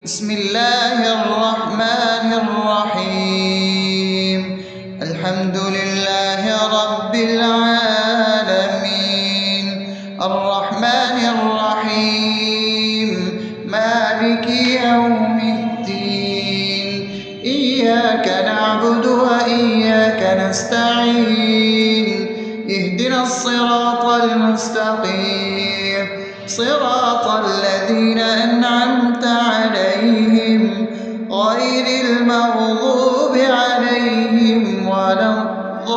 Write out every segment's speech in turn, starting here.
بسم الله الرحمن الرحيم. الحمد لله رب العالمين، الرحمن الرحيم، مالك يوم الدين. إياك نعبد وإياك نستعين، اهدنا الصراط المستقيم، صراط الذين أنعمت عليهم غير المغضوب عليهم ولا الضالين.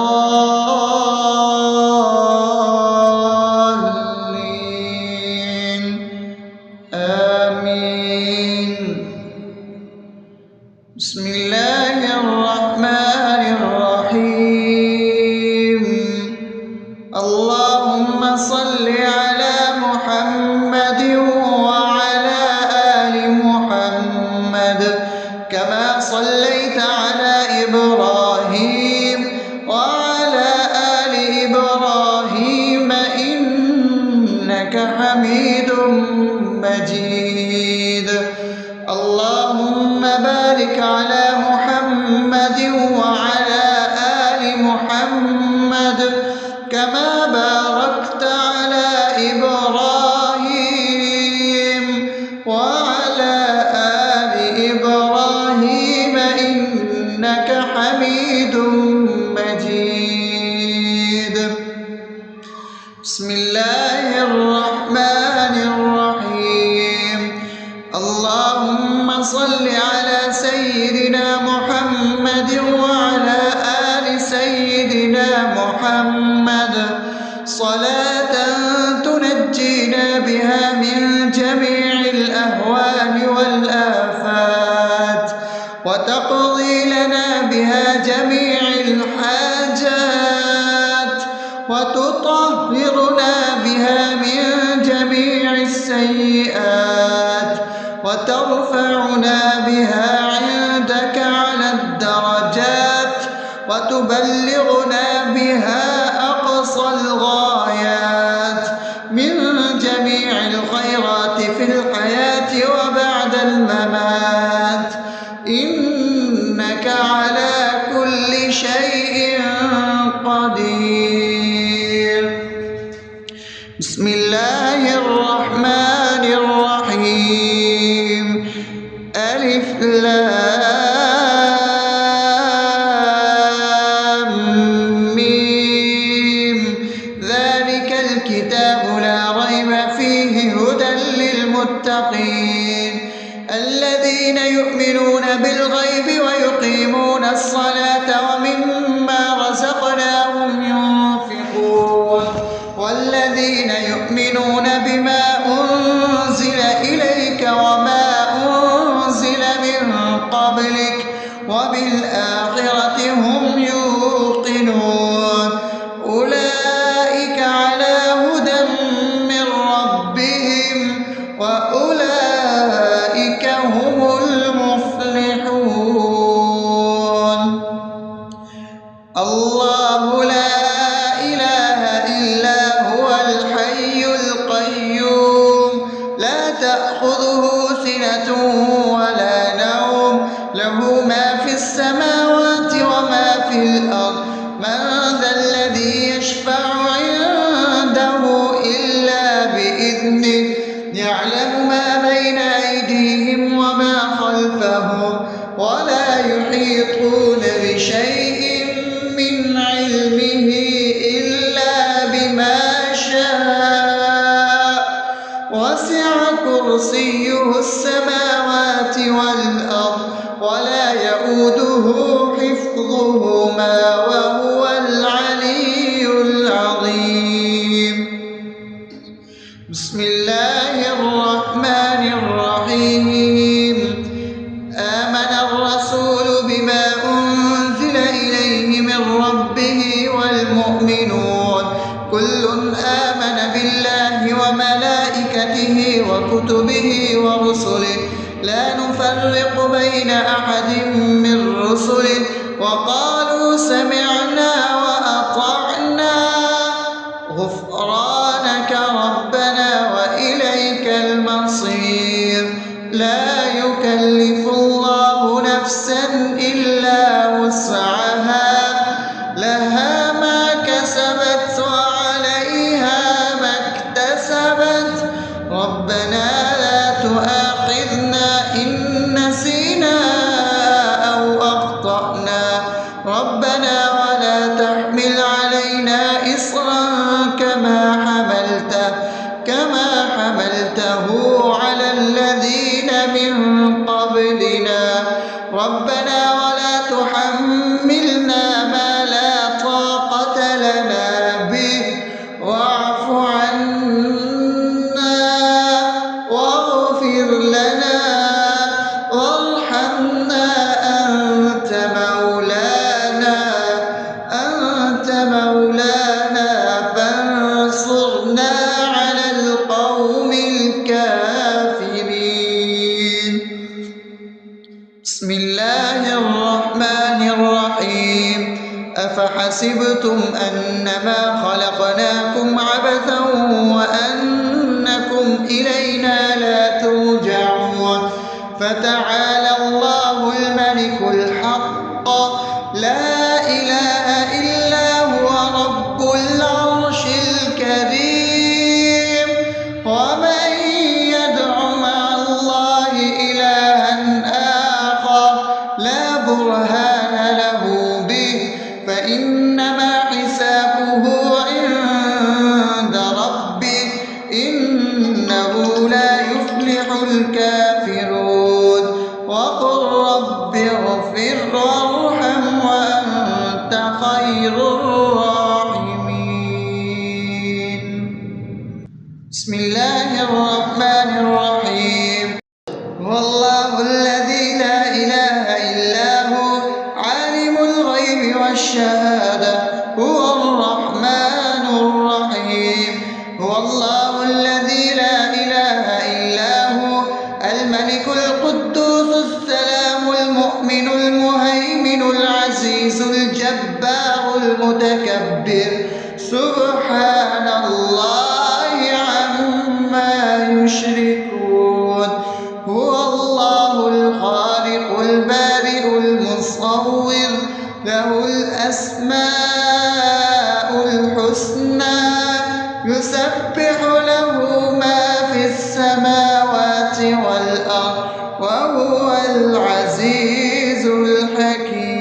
آمين. بسم الله الرحمن الرحيم. اللهم صل على محمد وعلى آل محمد كما صليت على إبراهيم وعلى آل إبراهيم إنك حميد مجيد. اللهم بارك على محمد وعلى آل محمد كما باركت على إبراهيم وعلى آل إبراهيم إنك حميد مجيد. بسم الله الرحمن الرحيم. اللهم صل على سيدنا محمد وعلى آل سيدنا محمد صلاة تنجينا بها من جميع الأهوال والآفات، وتقضي لنا بها جميع الحاجات، وتطهرنا بها من جميع السيئات، وترفعنا بها عندك على الدرجات، وتبلغنا بها أقصى الغايات من جميع الخيرات في الحياة وبعد الممات، إنك على كل شيء قدير. بسم الله الرحمن الرحيم. ألف لام ميم. ذلك الكتاب لا ريب فيه هدى للمتقين الذين يؤمنون بالغيب ويقيمون الصلاة ومما رزقناهم ينفقون والذين يؤمنون بما أنزل إليك وما أنزل من قبلك وبالآخرة هم يوقنون أولئك على هدى من ربهم وأولئك هم المفلحون. الله لا إله إلا هو الحي القيوم لا تأخذه سنة ولا نوم له ما في السماوات وما في الأرض من ذا الذي يشفع عنده إلا بإذنه يعلم ما بين أيديهم وما خلفهم ولا يحيطون بشيء من علمه إلا بما شاء وسع كرسيه السماوات والأرض ولا يؤوده حفظهما وهو العلي العظيم. بسم الله الرحمن الرحيم. آمن الرسول بما أنزل إليه من ربه والمؤمنون كل آمن بالله وملائكته وكتبه ورسله لا نفرق بين أحد من رسله وقالوا سمعنا وأطعنا غفرانك ربنا وإليك المصير. لا يكلف يكلف الله نفسا إلا وسعها لها ما كسبت وعليها ما اكتسبت ربنا لا تؤاخذنا إن نسينا أو أخطأنا ربنا ولا تحمل علينا إصرا كما حملته على الذين من قبلنا ربنا ولا تحملنا ما لا طاقة لنا به واعف عنا واغفر لنا وارحمنا أنت مولانا فانصرنا على القوم الكافرين. بسم الله الرحمن الرحيم أفحسبتم أنما خلقناكم عبثا وأنكم إلينا لا ترجعون فتعالى الله الملك الحق لا إله إلا هو رب العرش الكريم ومن يدع مع الله إلها آخر لا برهان له به فإنما حسابه عند ربه إنه لا يفلح الكافرون وقل رب اغفر وارحم وأنت خير الراحمين. بسم الله الرحمن الرحيم هو الله الذي لا إله إلا هو عالم الغيب والشهادة هو الرحمن الرحيم هو الله الذي لا إله إلا هو الملك القدوس السلام المؤمن المهيمن العزيز الجبار المتكبر سبحان الله عما يشركون هو الله الخالق البارئ المصور له الأسماء الحسنى يسبح له ما في السماوات والأرض وهو العزيز الحكيم.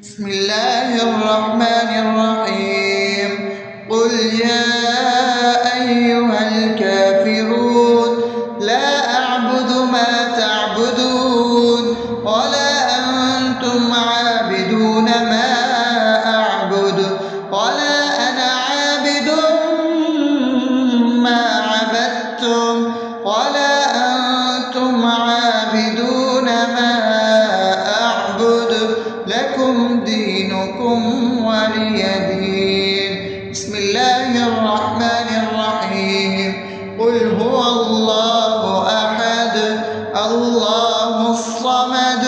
بسم الله الرحمن الرحيم قل يا أيها الكافرون لا أعبد ما تعبدون ولا أنتم عابدون ما أعبد ولا أنا عابد ما عبدتم ولا أنتم عابدون ما أعبد لكم دينكم ولي دين. بسم الله الرحمن الرحيم قل هو الله أحد الله الصمد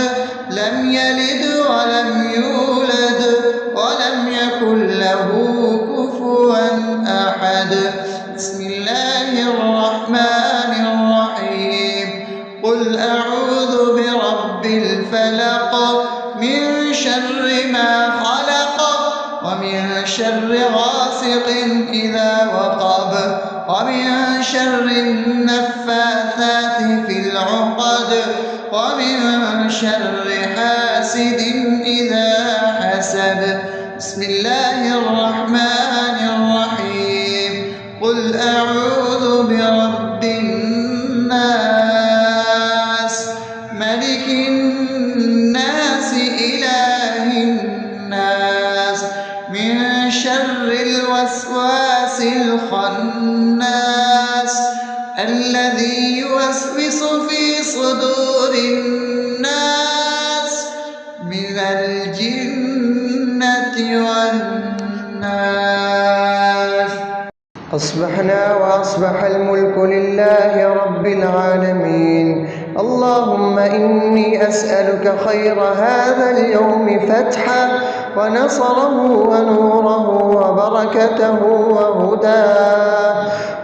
لم يلد ولم يولد ولم يكن له كفوا أحد. بسم الله الرحمن الرحيم قل أعوذ برب الفلق من شر ما خلق ومن شر غاسق إذا وقب ومن شر النفاثات في العقد ومن شر حاسد إذا حسد. بسم الله الرحمن الرحيم قل أعوذ برب الناس ملك الناس إله الناس من شر الوسواس الخناس الذي يوسوس في صدور الناس من الجنة والناس. أصبحنا وأصبح الملك لله رب العالمين اللهم إني أسألك خير هذا اليوم فتحه ونصره ونوره وبركته وهداه،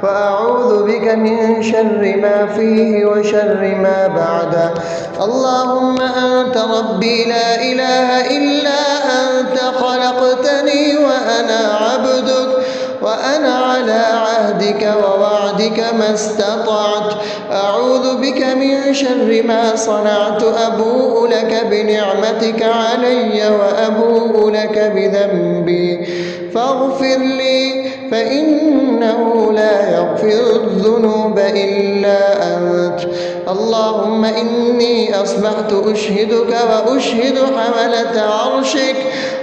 وأعوذ بك من شر ما فيه وشر ما بعده. اللهم أنت ربي لا إله إلا أنت، خلقتني وأنا عبدك، وأنا على عهدك ووعدك ما استطعت. أعوذ بك من شر ما صنعت، أبوء لك بنعمتك علي وأبوء لك بذنبي، فاغفر لي فإنه لا يغفر الذنوب إلا أنت. اللهم إني أصبحت أشهدك وأشهد حملة عرشك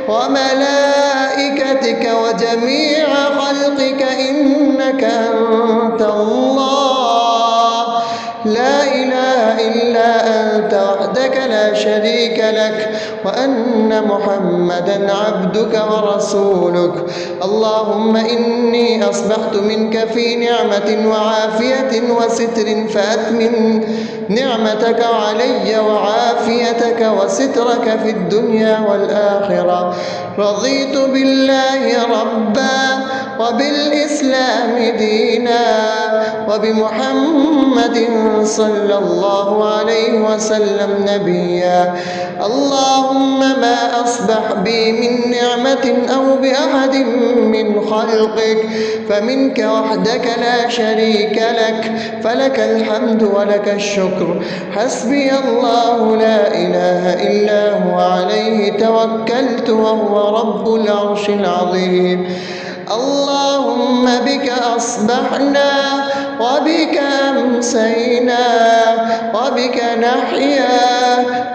وملائكتك وجميع خلقك إنك أنت الله، لا إله إلا أنت وحدك لا شريك لك، وأن محمدا عبدك ورسولك. اللهم إني أصبحت منك في نعمة وعافية وستر، فأتمم نعمتك علي وعافيتك وسترك في الدنيا والآخرة. رضيت بالله ربا وبالإسلام دينا وبمحمد صلى الله عليه وسلم نبيا. اللهم ما أصبح بي من نعمة أو بأحد من خلقك فمنك وحدك لا شريك لك، فلك الحمد ولك الشكر. حسبي الله لا إله إلا هو، عليه توكلت وهو رب العرش العظيم. اللهم بك أصبحنا وبك أمسينا وبك نحيا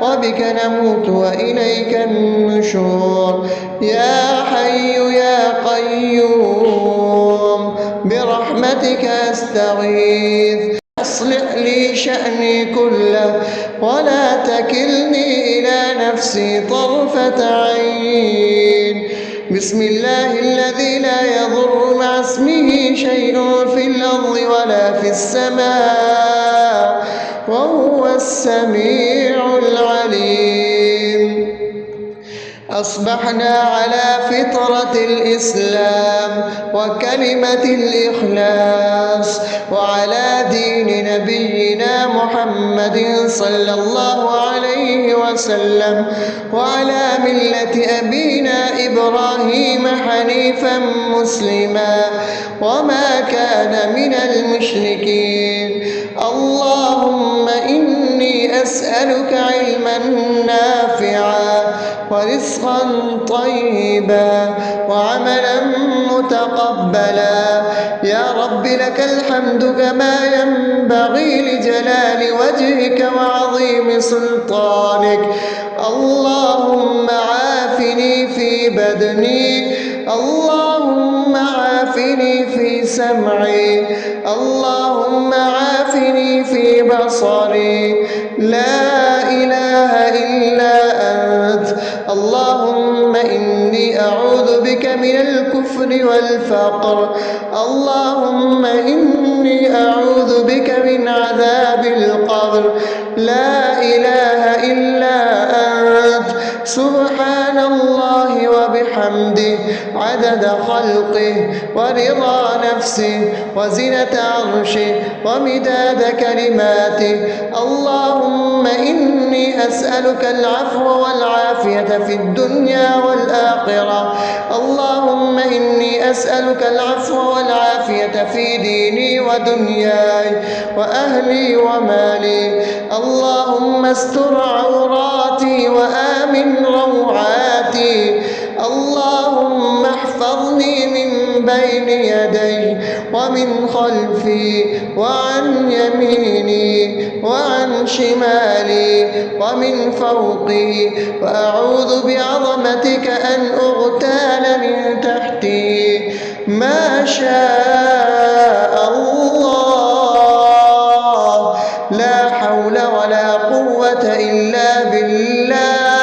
وبك نموت وإليك النشور. يا حي يا قيوم برحمتك أستغيث، أصلح لي شأني كله ولا تكلني إلى نفسي طرفة عين. بسم الله الذي لا يضر مع اسمه شيء في الأرض ولا في السماء وهو السميع العليم. أصبحنا على فطرة الإسلام وكلمة الإخلاص وعلى دين نبينا محمد صلى الله عليه وسلم وعلى ملة أبينا إبراهيم حنيفا مسلما وما كان من المشركين. اللهم إني أسألك علما نافعا ورزقا طيبا وعملا متقبلا. يا رب لك الحمد كما ينبغي لجلال وجهك وعظيم سلطانك. اللهم عافني في بدني، اللهم عافني في سمعي، اللهم عافني في بصري. لا إله إلا أنت. اللهم إني أعوذ بك من الكفر والفقر. اللهم إني أعوذ بك من عذاب القبر. لا إله إلا أنت. سبحان الله وبحمده عدد خلقه ورضا نفسه وزنة عرشه ومداد كلماته. اللهم إني أسألك العفو والعافية في الدنيا والآخرة. اللهم إني أسألك العفو والعافية في ديني ودنياي وأهلي ومالي. اللهم استر عوراتي وآمن روعاتي. اللهم احفظني من بين يدي ومن خلفي وعن يميني وعن شمالي ومن فوقي، وأعوذ بعظمتك أن أغتال من تحتي. ما شاء الله، لا حول ولا قوة إلا بالله.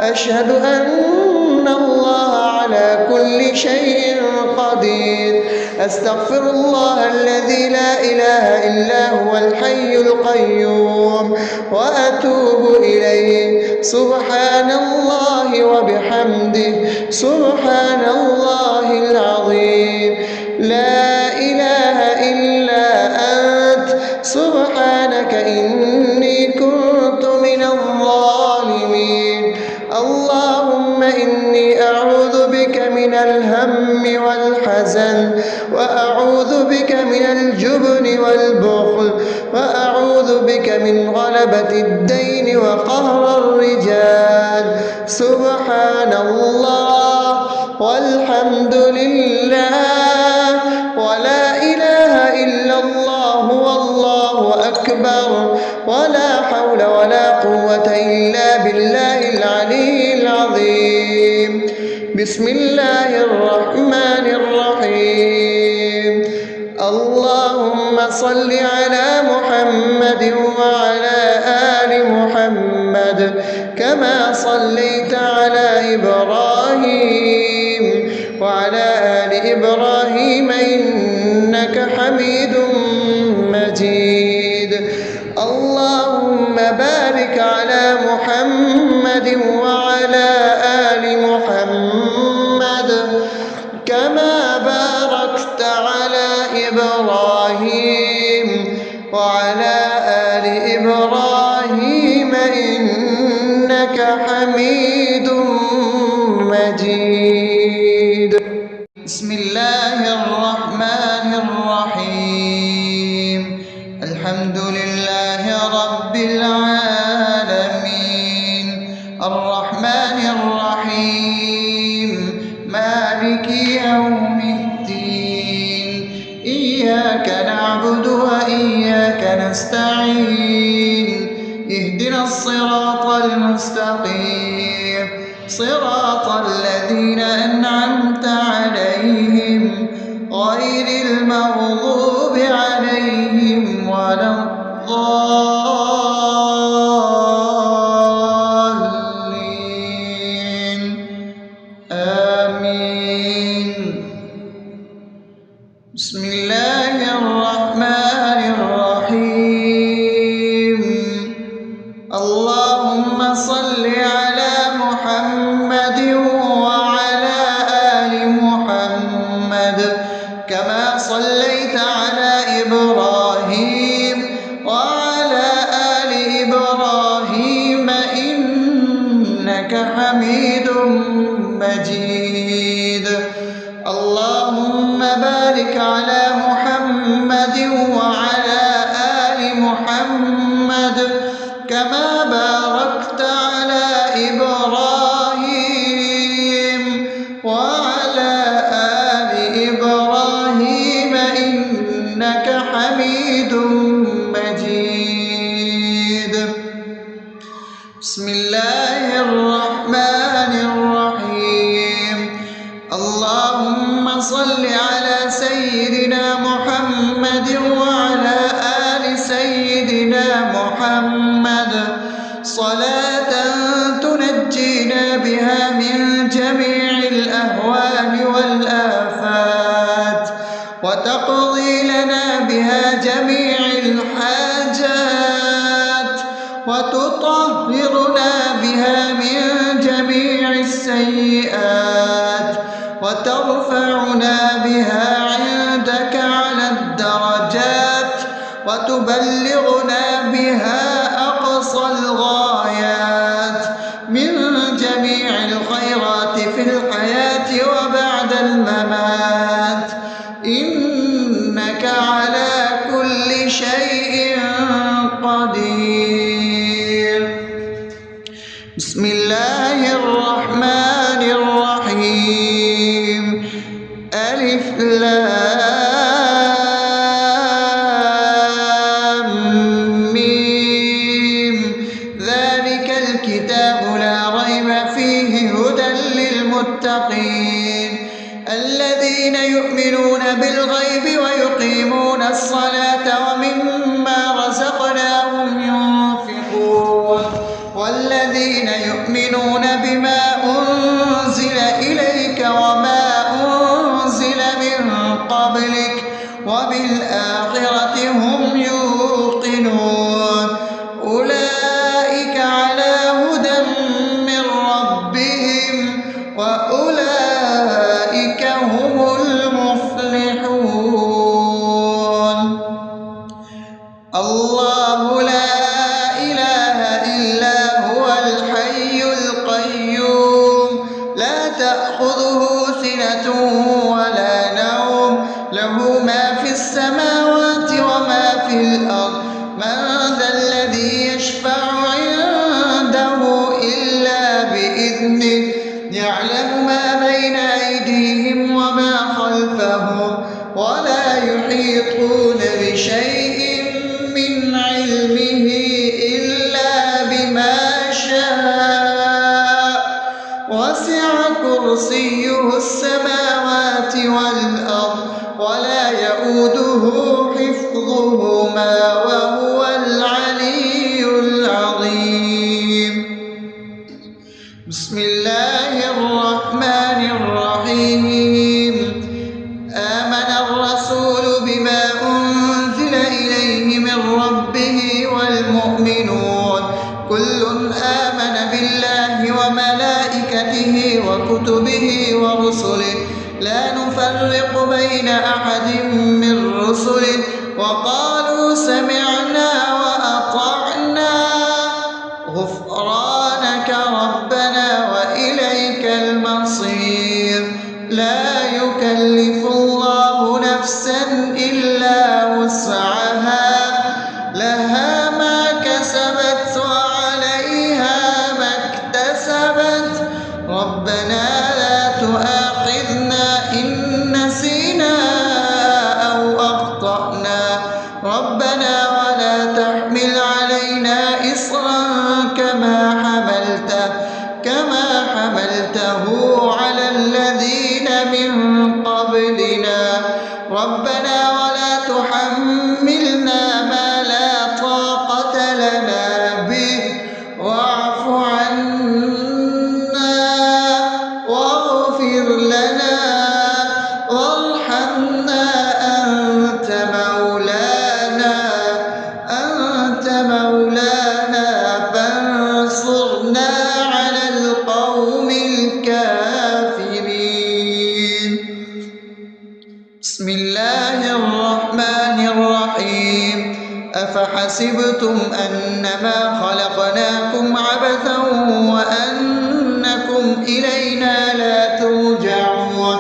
أشهد أن الله على كل شيء قدير. أستغفر الله الذي لا إله إلا هو الحي القيوم وأتوب إليه. سبحان الله وبحمده سبحان الله العظيم. لا إله إلا أنت سبحانك إني كنت من الظالمين. اللهم إني أعوذ بك من الهم والحزن، وأعوذ بك من الجبن والبخل، وأعوذ بك من غلبة الدين وقهر الرجال. سبحان الله والحمد لله ولا إله إلا الله والله أكبر ولا حول ولا قوة إلا بالله العلي العظيم. بسم الله الرحمن الرحيم. اللهم صل على محمد وعلى آل محمد كما صليت على إبراهيم وعلى آل إبراهيم إنك حميد مجيد. اللهم بارك على محمد وعلى آل محمد كما باركت على إبراهيم وعلى آل إبراهيم إنك حميد مجيد. بسم الله الرحمن الرحيم. الحمد لله رب العالمين الرحمن الرحيم مالك يوم الدين. إياك نعبد وإياك نستعين. اهدنا الصراط المستقيم صراط الذين أنعمت عليهم غير المغضوب عليهم ولا الضالين. آمين. بسم الله الرحمن الرحيم. اللهم صل على محمد وعلى آل محمد كما صليت على إبراهيم وعلى آل إبراهيم إنك حميد مجيد. اللهم بارك على محمد وعلى آل محمد كما باركت على إبراهيم وعلى آل إبراهيم إنك حميد مجيد. بسم الله الرحمن الرحيم. اللهم صل على سيدنا محمد وعلى آل سيدنا محمد صلاة تنجينا بها من جميع الأهوال والآفات وتقضي لنا بها جميع الحاجات وتطهرنا بها من جميع السيئات وترفعنا بها عندك على الدرجات وتبلغنا بها أقصى الغايات من جميع الخيرات في الحياة وبعد الممات إنك على كل شيء قدير. بسم الله الرحمن الرحيم. ألف لام ميم. ذلك الكتاب لا ريب فيه هدى للمتقين الذين يؤمنون بالغيب ويقيمون الصلاة ومما رزقناهم ينفقون والذين يؤمنون بإذنه يعلم ما بين أيديهم وما خلفهم ولا يحيطون بشيء من علمه إلا بما شاء وسع كرسيه السماوات والأرض ولا يئوده حفظهما وهو العلي العظيم. بسم الله الرحمن الرحيم. آمن الرسول بما أنزل إليه من ربه والمؤمنون كل آمن بالله وملائكته وكتبه ورسله لا نفرق بين أحد من رسله وقالوا سمعنا وأطعنا غفرانك ربنا وإليك المصير. لا يكلف الله نفسا إلا وسعها لها ما كسبت وعليها ما اكتسبت ربنا لا تؤاخذنا إن نسينا أو أخطأنا ربنا ولا تحمل علينا إصرا كما حملته على الذين من قبلنا ربنا ولا تحملنا ما لا طاقة لنا به واعف عنا واغفر لنا وارحمنا أنت مولانا فانصرنا على القوم الكافرين. بسم الله الرحمن الرحيم. أفحسبتم أنما خلقناكم عبثا وأنكم إلينا لا ترجعون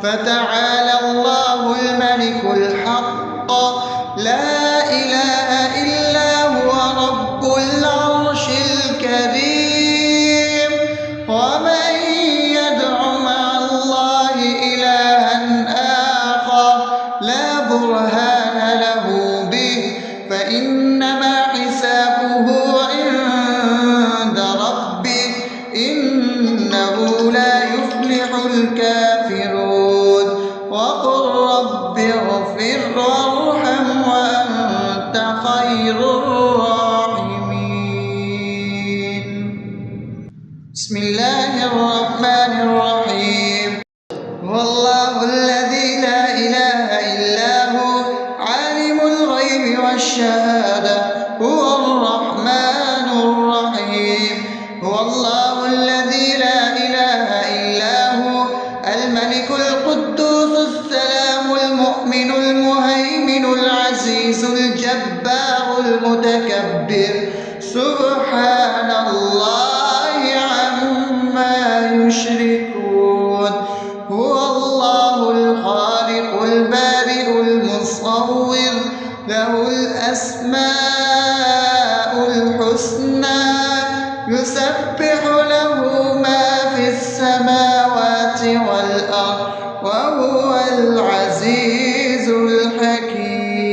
فتعالى الله الملك الحق لا إله إلا هو رب العرش الكريم. ومن يدع مع الله إلها آخر لا برهان له به فإنما حسابه عند ربه إنه لا يفلح الكافرون. وقل رب اغفر وارحم وأنت خير الراحمين. بسم الله الرحمن الرحيم. هو الله الذي لا إله إلا هو عالم الغيب والشهادة هو الرحمن الرحيم. هو الله الذي لا إله إلا هو الملك القدوس السلام المؤمن المهيمن العزيز الجبار المتكبر سبحان الله عما يشركون. هو الله الخالق البارئ المصور له الأسماء الحسنى يسبح له ما في السماوات والأرض وهو العزيز الحكيم.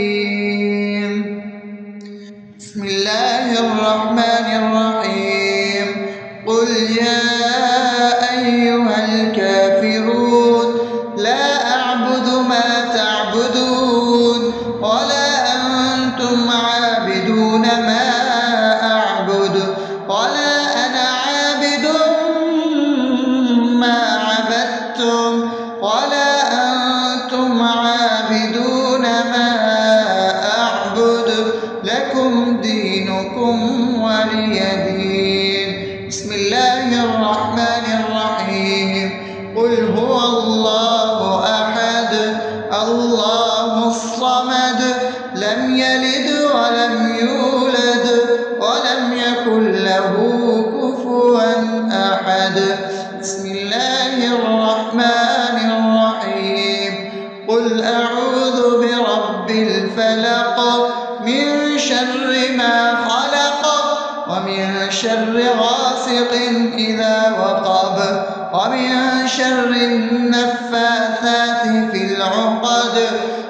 بسم الله الرحمن الرحيم. قل يا أيها الكافرون لا أعبد ما تعبدون ولا أنتم عابدون ما أعبد ولا أنا عابد ما عبدتم ولا أنتم عابدون ما أعبد لكم دينكم ولي دين. بسم الله الرحمن الرحيم. قل هو الله أحد الله الصمد لم يلد ولم يولد ولم يكن له كفوا أحد. بسم الله الرحمن الرحيم. قل أعوذ برب الفلق من شر ما خلق ومن شر غاسق إذا وقب شر النفاثات في العقد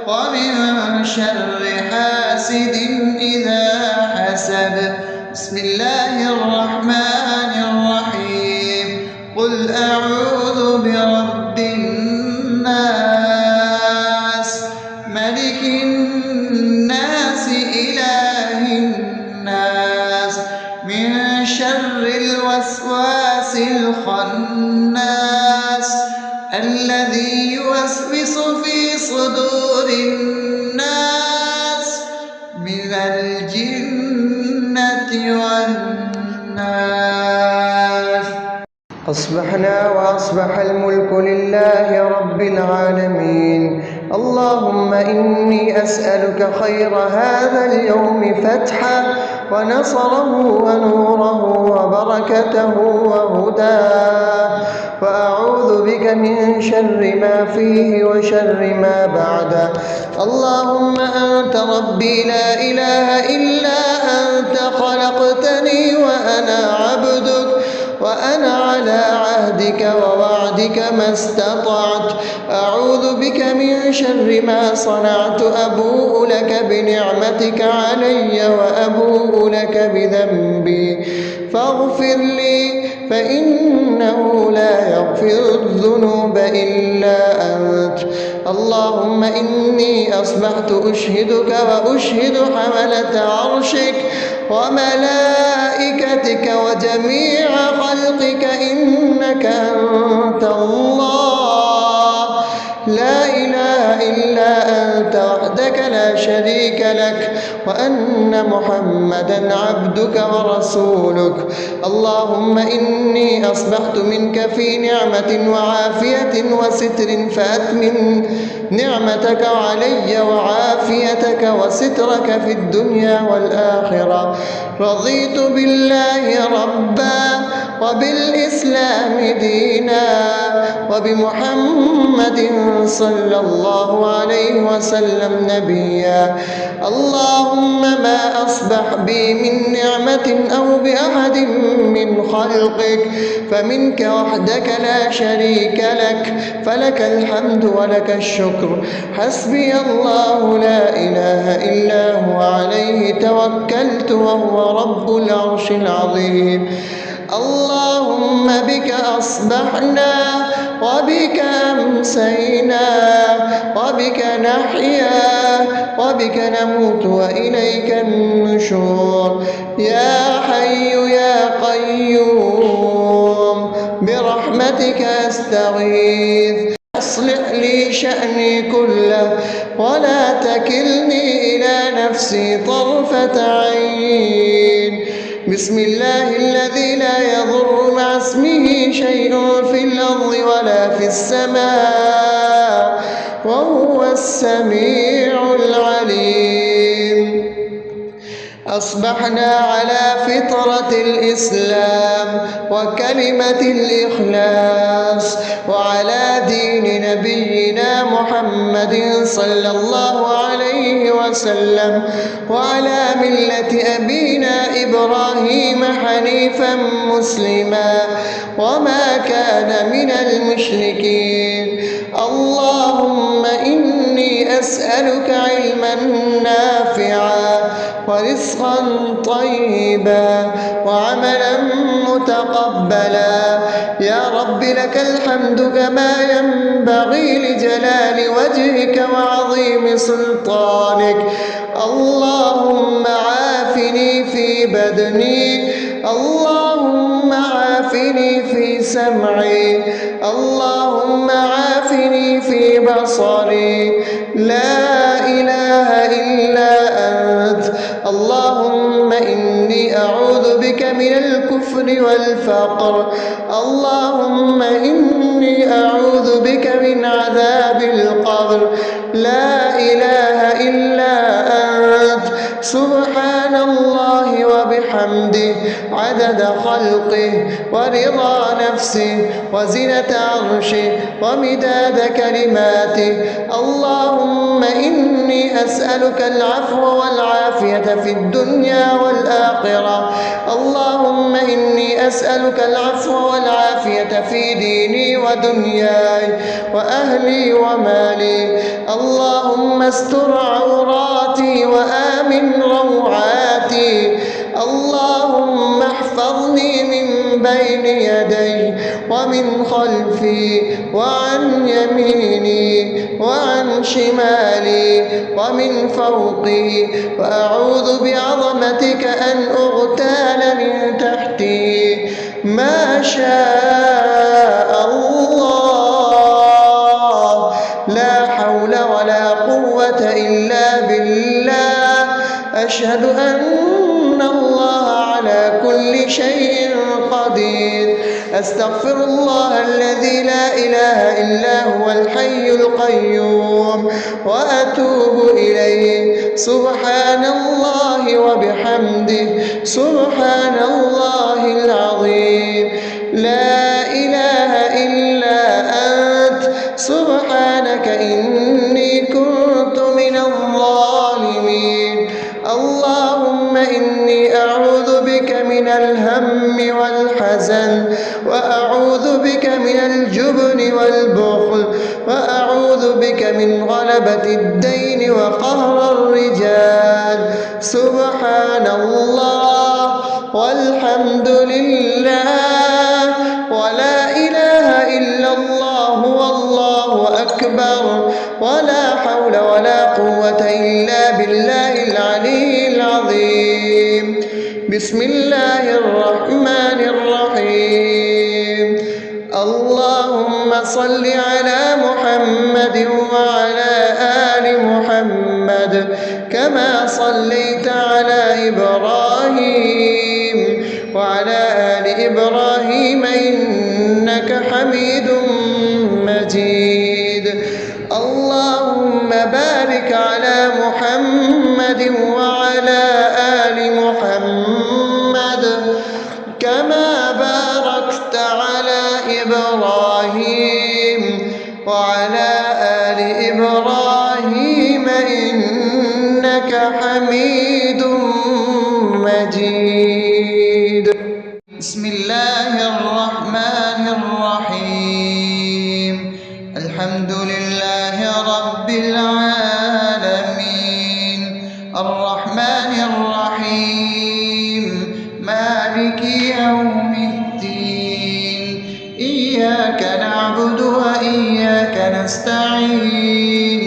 ومن شر حاسد إذا حسد. بسم الله الرحمن الرحيم. قل أعوذ برب الناس ملك الناس إله الناس من شر الوسواس الخناس الذي يوسوس في صدور الناس من الجنة والناس. أصبحنا وأصبح الملك لله رب العالمين. اللهم إني أسألك خير هذا اليوم فتحه ونصره ونوره وبركته وهداه، وأعوذ بك من شر ما فيه وشر ما بعده. اللهم أنت ربي لا إله إلا أنت، خلقتني وأنا عبدك، وأنا على عهدك ووعدك ما استطعت. أعوذ بك من شر ما صنعت. أبوء لك بنعمتك علي وأبوء لك بذنبي فاغفر لي، فإنه لا يغفر الذنوب إلا أنت. اللهم إني أصبحت أشهدك وأشهد حملة عرشك وملائكتك وجميع خلقك إنك أنت الله لا إله إلا أنت وحدك لا شريك لك، وأن محمدا عبدك ورسولك. اللهم إني أصبحت منك في نعمة وعافية وستر، فأتمم نعمتك علي وعافيتك وسترك في الدنيا والآخرة. رضيت بالله ربا وبالإسلام دينا وبمحمد صلى الله عليه وسلم نبيا. اللهم ما أصبح بي من نعمة أو بأحد من خلقك فمنك وحدك لا شريك لك، فلك الحمد ولك الشكر. حسبي الله لا إله إلا هو عليه توكلت وهو رب العرش العظيم. اللهم بك أصبحنا وبك أمسينا وبك نحيا وبك نموت وإليك النشور. يا حي يا قيوم برحمتك أستغيث، أصلح لي شأني كله ولا تكلني إلى نفسي طرفة عين. بسم الله الذي لا يضر مع اسمه شيء في الأرض ولا في السماء وهو السميع العليم. أصبحنا على فطرة الإسلام وكلمة الإخلاص وعلى دين نبينا محمد صلى الله عليه وسلم وعلى ملة أبينا إبراهيم حنيفا مسلما وما كان من المشركين. اللهم إني أسألك علما نافعا ورزقا طيبا وعملا متقبلا. يا رب لك الحمد كما ينبغي لجلال وجهك وعظيم سلطانك. اللهم عافني في بدني، اللهم عافني في سمعي، اللهم عافني في بصري. لا إله إلا أنت. اللهم إني أعوذ بك من الكفر والفقر. اللهم إني أعوذ بك من عذاب القبر. لا إله إلا أنت. سبحان الله وبحمده عدد خلقه ورضا نفسه وزنة عرشه ومداد كلماته. اللهم إني أسألك العفو والعافية في الدنيا والآخرة. اللهم إني إني أسألك العفو والعافية في ديني ودنياي وأهلي ومالي. اللهم استر عوراتي وآمن روعاتي. اللهم احفظني من بين يدي ومن خلفي وعن يميني وعن شمالي ومن فوقي، وأعوذ بعظمتك أن أغتال من تحتي. ما شاء الله، لا حول ولا قوة إلا بالله. أشهد أن الله على كل شيء قدير. أستغفر الله الذي لا إله إلا هو الحي القيوم وأتوب إليه. سبحان الله وبحمده، سبحان الله العظيم. لا إله إلا أنت، سبحانك إني كنت من الظالمين. اللهم إني أعوذ بك من الهم والحزن، وأعوذ بك من الجبن والبخل، وأعوذ بك من غلبة الدين وقهر الرجال. سبحان الله والحمد لله ولا إله إلا الله والله أكبر، ولا حول ولا قوة إلا بالله العلي العظيم. بسم الله الرحمن الرحيم. اللهم صل على محمد وعلى آل محمد كما صليت على إبراهيم وعلى آل إبراهيم إنك حميد مجيد. اللهم بارك على محمد وعلى آل محمد كما باركت على إبراهيم وعلى آل إبراهيم إنك حميد مجيد. بسم الله الرحمن الرحيم. الحمد لله رب العالمين، الرحمن الرحيم، مالك يوم الدين. إياك نعبد وإياك نستعين.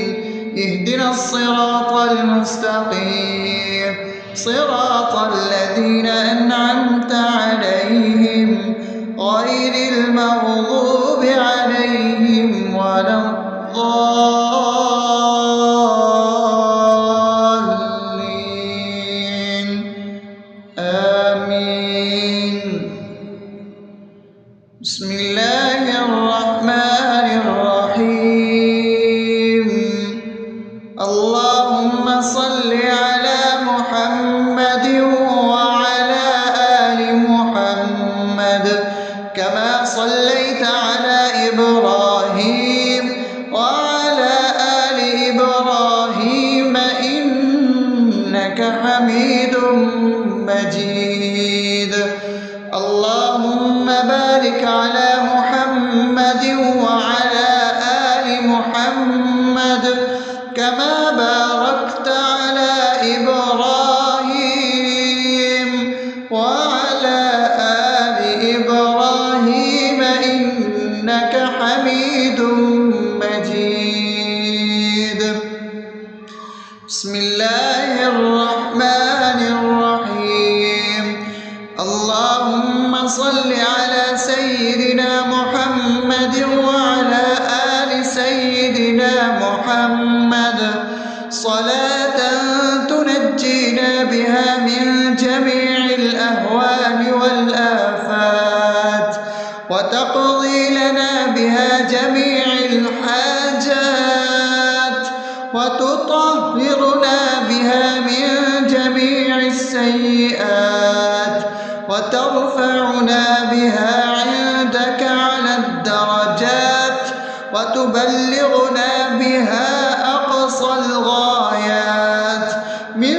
اهدنا الصراط المستقيم، صراط الذين أنعمت عليهم غير المغضوب عليهم ولا الضالين. آمين. بسم الله الرحمن الرحيم. اللهم صل على محمد وعلى آل محمد كما صليت على إبراهيم وعلى آل إبراهيم إنك حميد مجيد. اللهم بارك على محمد وعلى آل محمد كما باركت على إبراهيم وعلى آل إبراهيم إنك حميد مجيد. بسم الله الرحمن الرحيم. اللهم صل على سيدنا محمد وعلى آل سيدنا محمد صلاة تنجينا بها من جميع الأهوال والآفات، وتقضي لنا بها جميع الحاجات، وتطهرنا بها من جميع السيئات، وترفعنا بها عندك على الدرجات، وتبلغنا بها أقصى الغايات من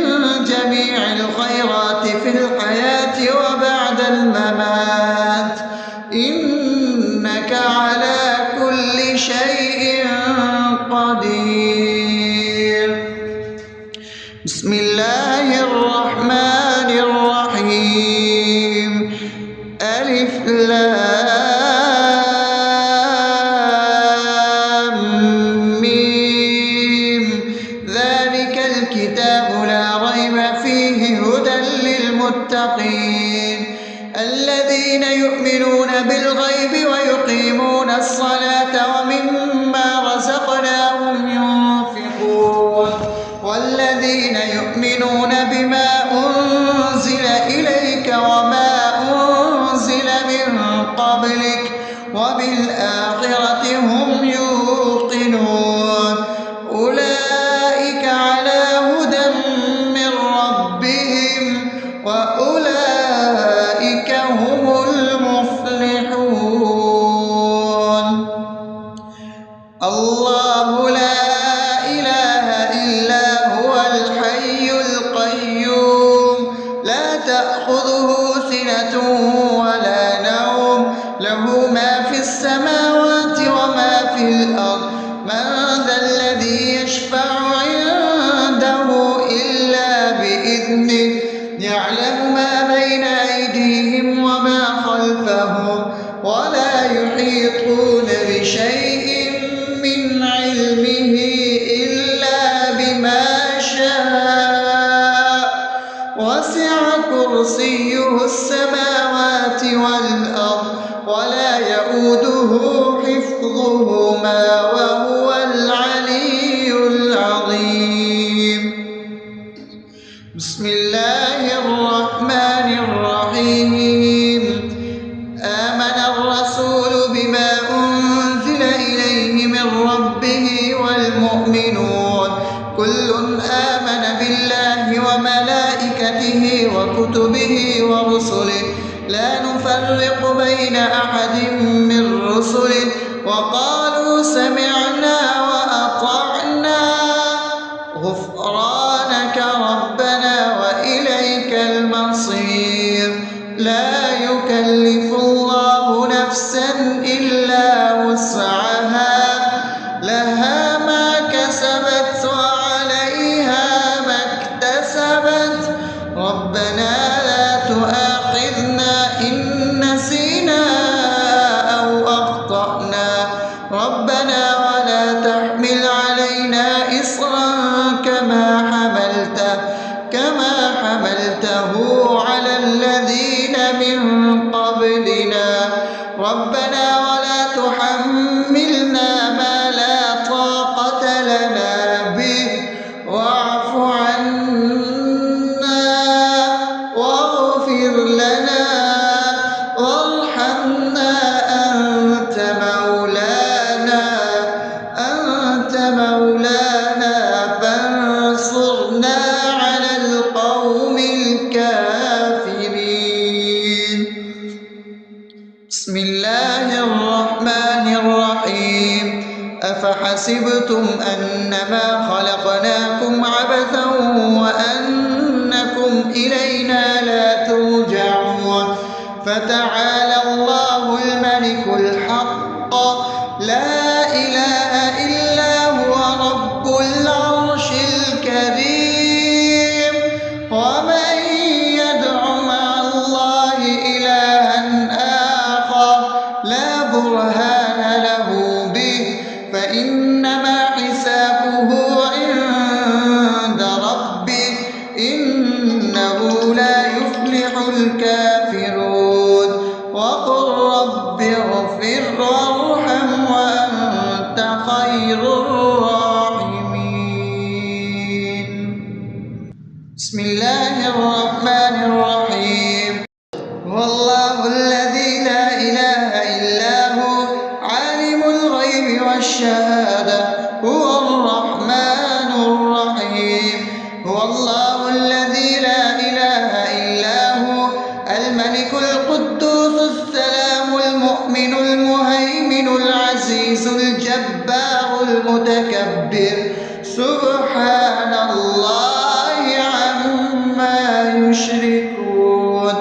جميع الخيرات في الحياة وبعد الممات. لام ميم ذلك الكتاب لا ريب فيه هدى للمتقين الذين يؤمنون بالغيب ويقيمون الصلاة ومما رزقناهم ينفقون والذين يؤمنون بما أنزل إليك وما أنزل من قبلك وبالآخرة هم يوقنون أولئك على هدى من ربهم وأولئك هم المفلحون الله لا إله إلا هو الحي القيوم لا تأخذه سنة ولا نوم له ما في السماوات وما في الأرض من ذا الذي يشفع عنده إلا بإذنه يعلم ما بين أيديهم وما خلفهم ولا يحيطون بشيء من علمه إلا بما شاء وسع كرسيه السماوات والأرض ولا يؤوده حفظهما وهو العلي العظيم بسم الله الرحمن الرحيم آمن الرسول بما أنزل إليه من ربه والمؤمنون كل آمن بالله وملائكته وكتبه ورسله لا نفرق بين أحد من رسله وقالوا سمعنا وأطعنا غفرانك ربنا وإليك المصير لا يكلف الله نفسا إلا وسعها لها ما كسبت وعليها ما اكتسبت ربنا لا تؤاخذنا إن نسينا أو أخطأنا ربنا ولا تحمل علينا إصرا كما حملته على الذين من قبلنا ربنا ولا تحملنا ما لا طاقة لنا به واعف عنا واغفر لنا وارحمنا أنت مولانا فانصرنا على القوم الكافرين بسم الله الرحمن الرحيم أفحسبتم أنما خلقناكم عبثا وأنكم إلينا لا ترجعون فتعالى الله الملك الحق لا إله إلا هو رب العرش الكريم ومن يدع مع الله إلها آخر لا برهان له به فإنما حسابه عند ربه إنه لا يفلح الكافرون وقل رب اغفر وارحم وأنت خير الراحمين بسم الله الرحمن الرحيم هو الله الذي لا إله إلا هو عالم الغيب والشهادة هو الرحمن الرحيم هو الله الذي لا إله إلا هو الملك القدوس السلام المؤمن المهيمن العزيز الجبار المتكبر سبحان الله عما يشركون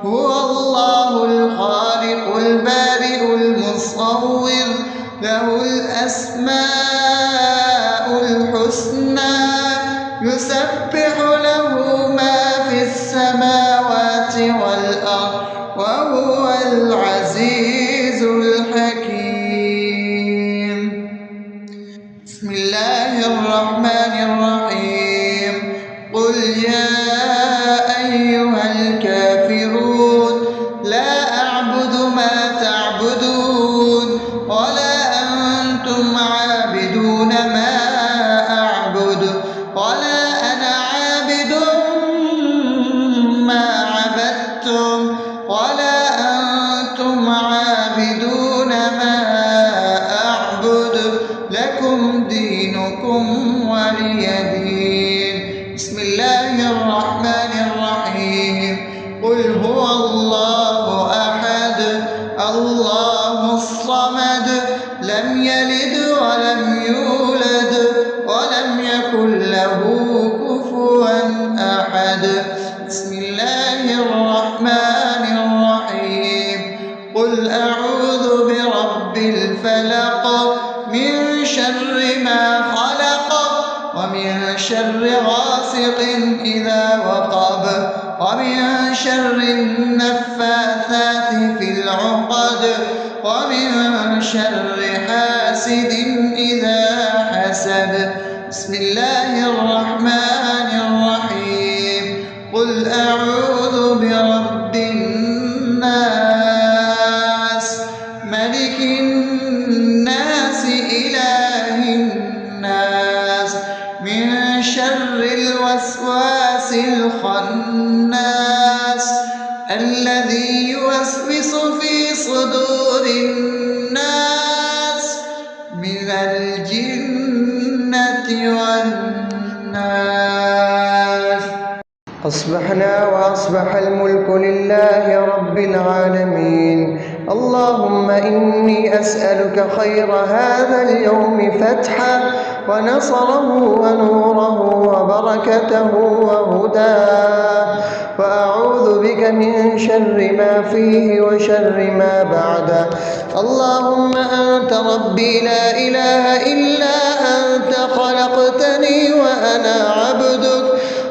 هو الله الخالق البارئ المصور له الأسماء الحسنى يسبح له ما في السماوات والأرض وهو العزيز الحكيم. بسم الله الرحمن الرحيم. قل يا أيها الكافرون لا أعبد ما تعبدون ولا أنتم عابدون ما أعبد ولا أنا عابد ما عبدتم ولا أنتم عابدون ما أعبد لكم دينكم ولي دين. بسم الله الرحمن الرحيم. قل هو الله أحد الله الصمد لم يلد ولم يولد ولم يكن له كفوا أحد. بسم الله الرحمن الرحيم. قل أعوذ برب الفلق من شر ما خلق ومن شر غاسق إذا وقب ومن شر النفاثات في العقد ومن شر حاسد إذا حسد. بسم الله الرحمن الرحيم. قل أعوذ برب الناس ملك الناس إله الناس من شر الوسواس الخناس الذي يوسوس في صدور الناس من الجنة والناس. أصبحنا وأصبح الملك لله رب العالمين. اللهم إني أسألك خير هذا اليوم فتحه ونصره ونوره وبركته وهداه، وأعوذ بك من شر ما فيه وشر ما بعده. اللهم أنت ربي لا إله إلا أنت خلقتني وأنا عبدك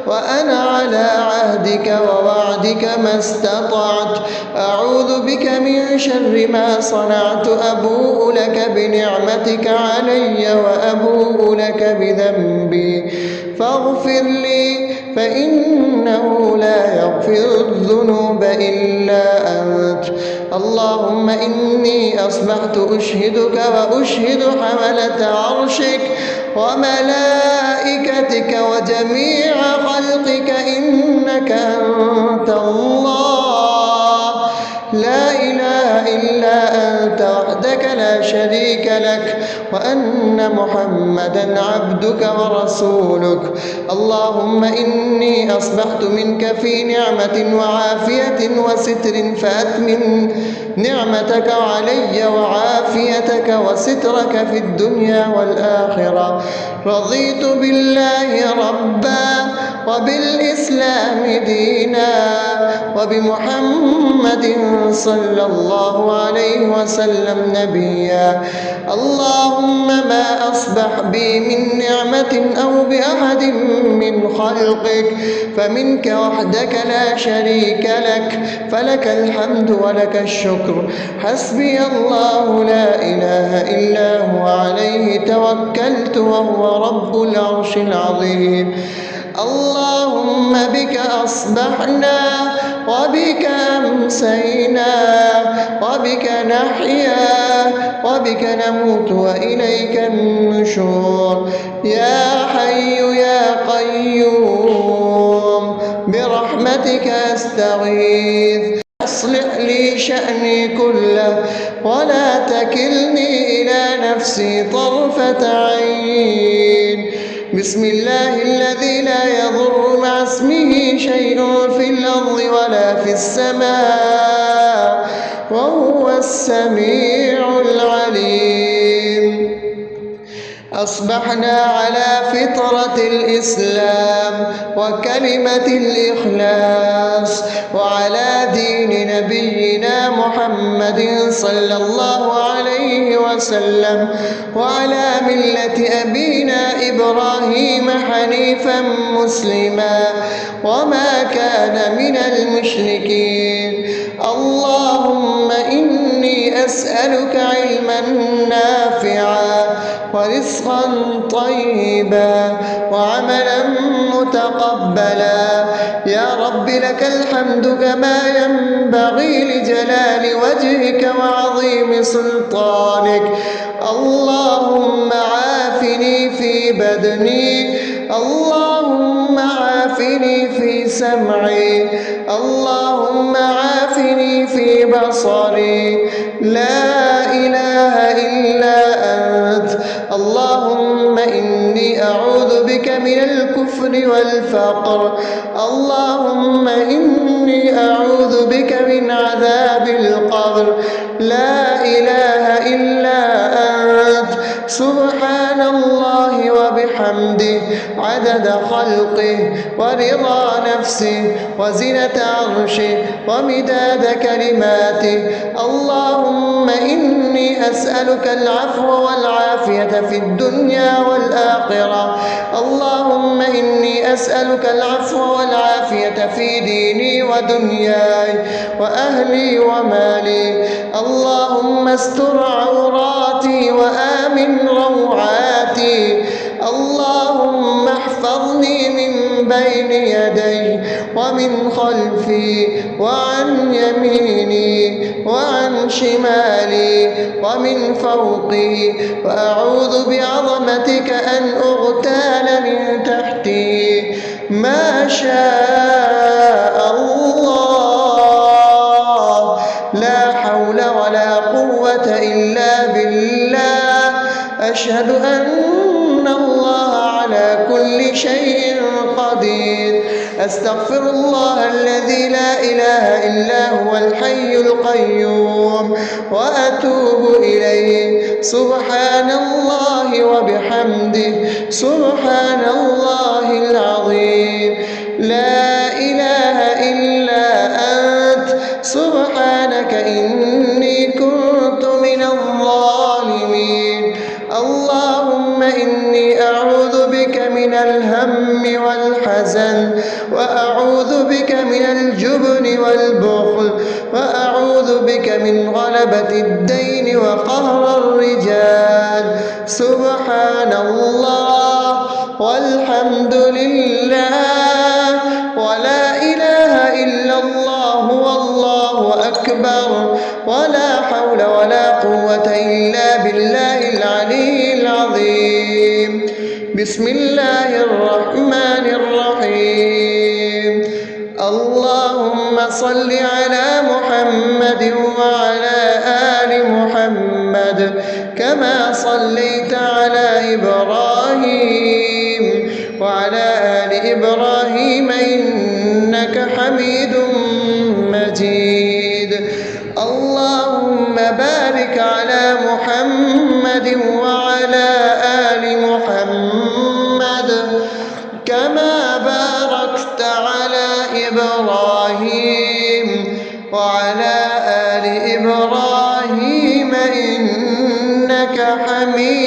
وأنا على عهدك ووعدك ما استطعت. أعوذ بك من شر ما صنعت. أبوء لك بنعمتك علي وأبوء لك بذنبي فاغفر لي فإنه لا يغفر الذنوب إلا أنت. اللهم إني أصبحت أشهدك وأشهد حملة عرشك وملائكتك وجميع خلقك إنك أنت الله لا إله إلا أنت وحدك لا شريك لك وأن محمدا عبدك ورسولك. اللهم إني أصبحت منك في نعمة وعافية وستر فأتمم نعمتك علي وعافيتك وسترك في الدنيا والآخرة. رضيت بالله ربا وبالإسلام دينا وبمحمد صلى الله عليه وسلم نبيا. اللهم ما أصبح بي من نعمة أو بأحد من خلقك فمنك وحدك لا شريك لك فلك الحمد ولك الشكر. حسبي الله لا إله إلا هو عليه توكلت وهو رب العرش العظيم. اللهم بك أصبحنا وبك أمسينا وبك نحيا وبك نموت وإليك النشور. يا حي يا قيوم برحمتك أستغيث. أصلح لي شأني كله ولا تكلني إلى نفسي طرفة عين. بسم الله الذي لا يضر مع اسمه شيء في الأرض ولا في السماء وهو السميع العليم. أصبحنا على فطرة الإسلام وكلمة الإخلاص وعلى دين نبينا محمد صلى الله عليه وسلم وعلى ملة أبينا إبراهيم حنيفا مسلما وما كان من المشركين. اللهم أسألك علما نافعا ورزقا طيبا وعملا متقبلا. يا رب لك الحمد كما ينبغي لجلال وجهك وعظيم سلطانك. اللهم عافني في بدني، اللهم عافني في سمعي، اللهم عافني في بصري. لا إله إلا أنت. اللهم إني أعوذ بك من الكفر والفقر. اللهم إني أعوذ بك من عذاب القبر. لا إله إلا أنت. سبحان الله وبحمده عدد خلقه ورضا نفسه وزنة عرشه ومداد كلماته. اللهم إني أسألك العفو والعافية في الدنيا والآخرة. اللهم إني أسألك العفو والعافية في ديني ودنياي وأهلي ومالي. اللهم استر عوراتي وآمن روعاتي. اللهم احفظني من بين يدي ومن خلفي وعن يميني وعن شمالي ومن فوقي، وأعوذ بعظمتك أن أغتال من تحتي. ما شاء الله، لا حول ولا قوة إلا بالله. أشهد أن الله على كل شيء قدير. أستغفر الله الذي لا إله إلا هو الحي القيوم وأتوب إليه. سبحان الله وبحمده سبحان الله العظيم. لا إله إلا أنت. سبحانك إني كنت من الظالمين. اللهم إني أعوذ بك من الهم والحزن، وأعوذ بك من الجبن والبخل، وأعوذ بك من غلبة الدين وقهر الرجال. سبحان الله والحمد لله ولا إله إلا الله والله أكبر، ولا حول ولا قوة إلا بالله العلي العظيم. بسم الله الرحمن الرحيم. اللهم صل على محمد وعلى آل محمد كما صليت على إبراهيم وعلى آل إبراهيم إنك حميد مجيد. اللهم بارك على محمد وعلى آل محمد كما باركت على إبراهيم وعلى آل إبراهيم إنك حميد